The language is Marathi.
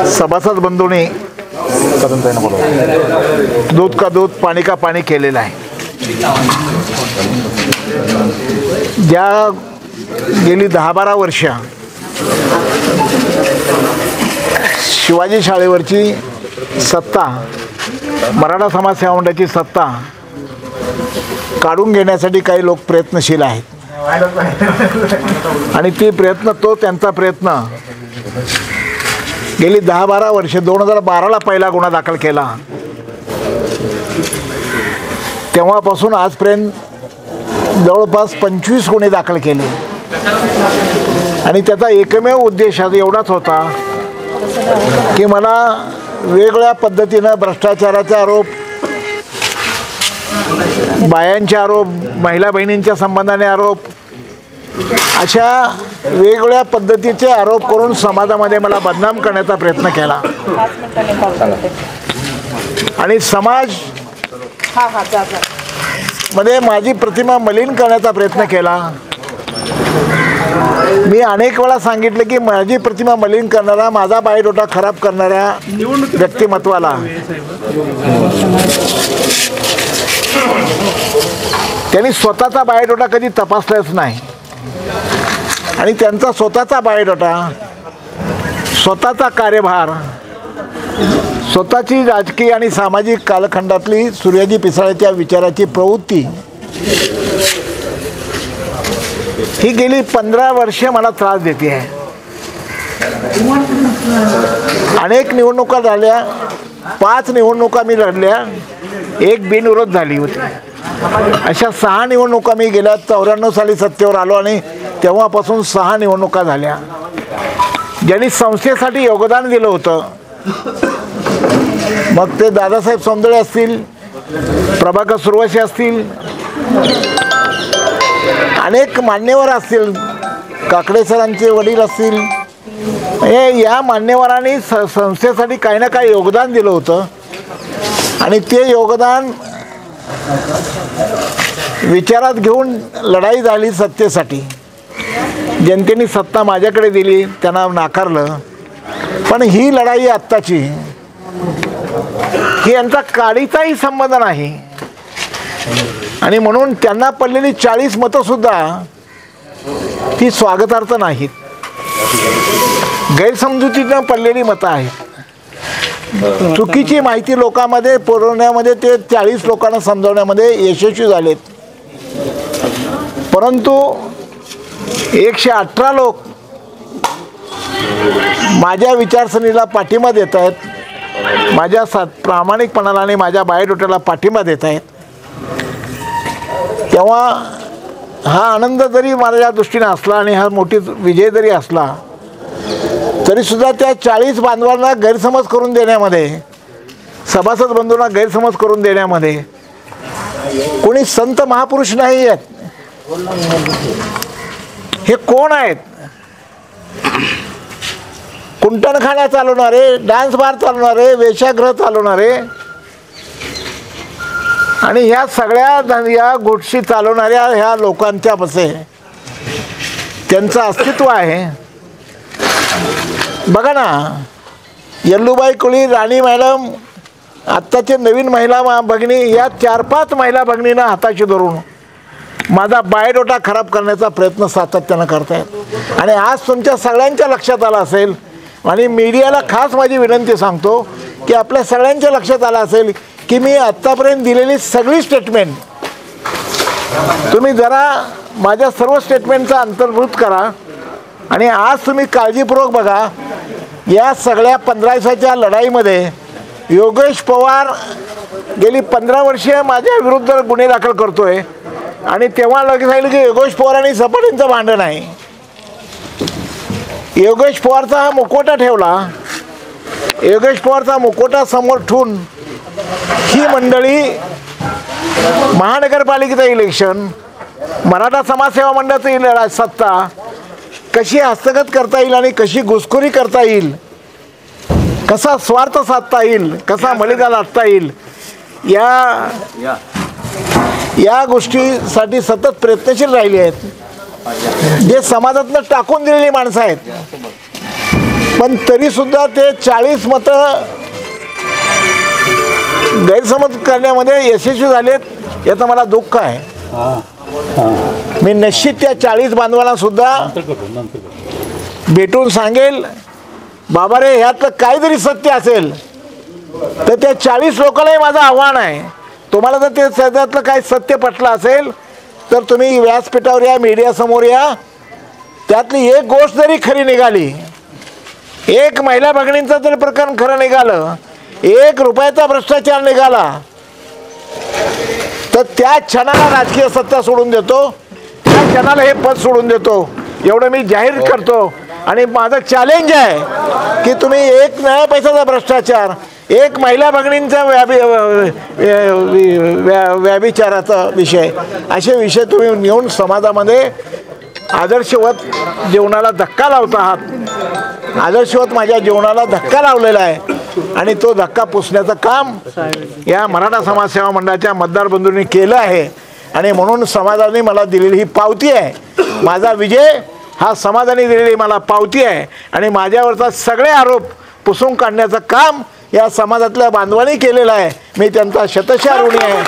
सभासद बंधूंनी दूध का दूध पाणी का पाणी केलेलं आहे। ज्या गेली 10-12 वर्ष शिवाजी शाळेवरची सत्ता, मराठा समाज सेवा मंडळाची सत्ता काढून घेण्यासाठी काही लोक प्रयत्नशील आहेत आणि त्यांचा प्रयत्न गेली 10-12 वर्ष 2012ला पहिला गुन्हा दाखल केला, तेव्हापासून आजपर्यंत जवळपास 25 गुन्हे दाखल केले आणि त्याचा एकमेव उद्देश एवढाच होता की मला वेगवेगळ्या पद्धतीनं भ्रष्टाचाराचे आरोप, बायांचे आरोप, महिला बहिणींच्या संबंधाने आरोप, अशा वेगवेगळ्या पद्धतीचे आरोप करून समाजामध्ये मला बदनाम करण्याचा प्रयत्न केला आणि समाज मध्ये माझी प्रतिमा मलिन करण्याचा प्रयत्न केला। मी अनेक वेळा सांगितलं की माझी प्रतिमा मलिन करणारा, माझा बायोडाटा खराब करणाऱ्या व्यक्तिमत्वाला त्यांनी स्वतःचा बायोडाटा कधी तपासलाच नाही आणि त्यांचा स्वतःचा बायोडाटा, स्वतःचा कार्यभार, स्वतःची राजकीय आणि सामाजिक कालखंडातली सूर्याजी पिसाळ्याच्या विचाराची प्रवृत्ती ही गेली 15 वर्षे मला त्रास देते आहे। अनेक निवडणुका झाल्या, 5 निवडणुका मी लढल्या, 1 बिनविरोध झाली होती। अशा 6 निवडणुका मी गेल्या 94 साली सत्तेवर आलो आणि तेव्हापासून 6 निवडणुका झाल्या। ज्यांनी संस्थेसाठी योगदान दिलं होतं, मग ते दादासाहेब सौंदळे असतील, प्रभाकर सुरवशी असतील, अनेक मान्यवर असतील, काकडे सरांचे वडील असतील, या मान्यवरांनी संस्थेसाठी काही ना काही योगदान दिलं होतं आणि ते योगदान विचारात घेऊन लढाई झाली सत्तेसाठी। जनतेने सत्ता माझ्याकडे दिली, त्यांना नाकारलं, पण ही लढाई आत्ताची ही यांचा काडीचाही संबंध नाही आणि म्हणून त्यांना पडलेली 40 मतं सुद्धा ती स्वागतार्थ नाहीत, गैरसमजुतीनं पडलेली मतं आहेत। चुकीची माहिती लोकांमध्ये पुरवण्यामध्ये ते 40 लोकांना समजवण्यामध्ये यशस्वी झालेत, परंतु 118 लोक माझ्या विचारसरणीला पाठिंबा देत आहेत, माझ्या प्रामाणिकपणाला आणि माझ्या बायोडाटाला पाठिंबा देत आहेत। तेव्हा हा आनंद जरी माझ्या दृष्टीने असला आणि हा मोठी विजय जरी असला तरीसुद्धा त्या 40 बांधवांना गैरसमज करून देण्यामध्ये, सभासद बंधूंना गैरसमज करून देण्यामध्ये कोणी संत महापुरुष नाही आहेत। हे कोण आहेत? कुंटणखाना चालवणारे, डान्स बार चालवणारे, वेश्यागृह चालवणारे आणि ह्या सगळ्या या गोष्टी चालवणाऱ्या ह्या लोकांच्या बसे त्यांचं अस्तित्व आहे। बघा ना, यल्लूबाई कुळी, राणी मॅडम, आत्ताचे नवीन महिला भगिनी, या 4-5 महिला भगिनींना हाताशी धरून माझा बायोडाटा खराब करण्याचा प्रयत्न सातत्यानं करतायत आणि आज तुमच्या सगळ्यांच्या लक्षात आलं असेल आणि मीडियाला खास माझी विनंती सांगतो की आपल्या सगळ्यांच्या लक्षात आलं असेल की मी आत्तापर्यंत दिलेली सगळी स्टेटमेंट तुम्ही जरा माझ्या सर्व स्टेटमेंटचा अंतर्भूत करा आणि आज तुम्ही काळजीपूर्वक बघा। या सगळ्या 15 दिवसाच्या लढाईमध्ये योगेश पवार गेली 15 वर्षे माझ्या विरुद्ध गुन्हे दाखल करतोय आणि तेव्हा लगेच सांगितलं की योगेश पवार आणि सपाटींचं भांडण आहे। योगेश पवारचा हा मुखवटा ठेवला, योगेश पवारचा मुखवटा समोर ठेवून ही मंडळी महानगरपालिकेचं इलेक्शन, मराठा समाज सेवा मंडळाचं सत्ता कशी हस्तगत करता येईल आणि कशी घुसखोरी करता येईल, कसा स्वार्थ साधता येईल, कसा मलिदा लाटता येईल, या गोष्टीसाठी सतत प्रयत्नशील राहिली आहेत। जे समाजातनं टाकून दिलेली माणसं आहेत पण तरीसुद्धा ते 40 मतं गैरसमज करण्यामध्ये यशस्वी झालेत, याचं मला दुःख आहे. मी निश्चित त्या 40 बांधवांना सुद्धा भेटून सांगेल, बाबा रे ह्यातलं काहीतरी सत्य असेल तर त्या 40 लोकांनाही माझं आव्हान आहे, तुम्हाला जर ते त्यातलं काही सत्य पटलं असेल तर तुम्ही व्यासपीठावर या, मीडियासमोर या, त्यातली एक गोष्ट जरी खरी निघाली, एक महिला भगिनींचं जर प्रकरण खरं निघालं, 1 रुपयाचा भ्रष्टाचार निघाला, तर त्या क्षणाला राजकीय सत्ता सोडून देतो, त्या क्षणाला हे पद सोडून देतो, एवढं मी जाहीर करतो. आणि माझं चॅलेंज आहे की तुम्ही 1 नया पैशाचा भ्रष्टाचार, 1 महिला भगिनींचा व्याभिचाराचा विषय, असे विषय तुम्ही नेऊन समाजामध्ये आदर्शवत जीवनाला धक्का लावत आहात. आदर्शवत माझ्या जीवनाला धक्का लावलेला आहे आणि तो धक्का पुसण्याचं काम या मराठा समाज सेवा मंडळाच्या मतदार बंधूंनी केलं आहे. आणि म्हणून समाजाने मला दिलेली ही पावती आहे. माझा विजय हा समाजाने दिलेली मला पावती आहे आणि माझ्यावरचा सगळे आरोप पुसून काढण्याचं काम या समाजातल्या बांधवांनी केलेलं आहे. मी त्यांचा शतशः ऋणी आहे.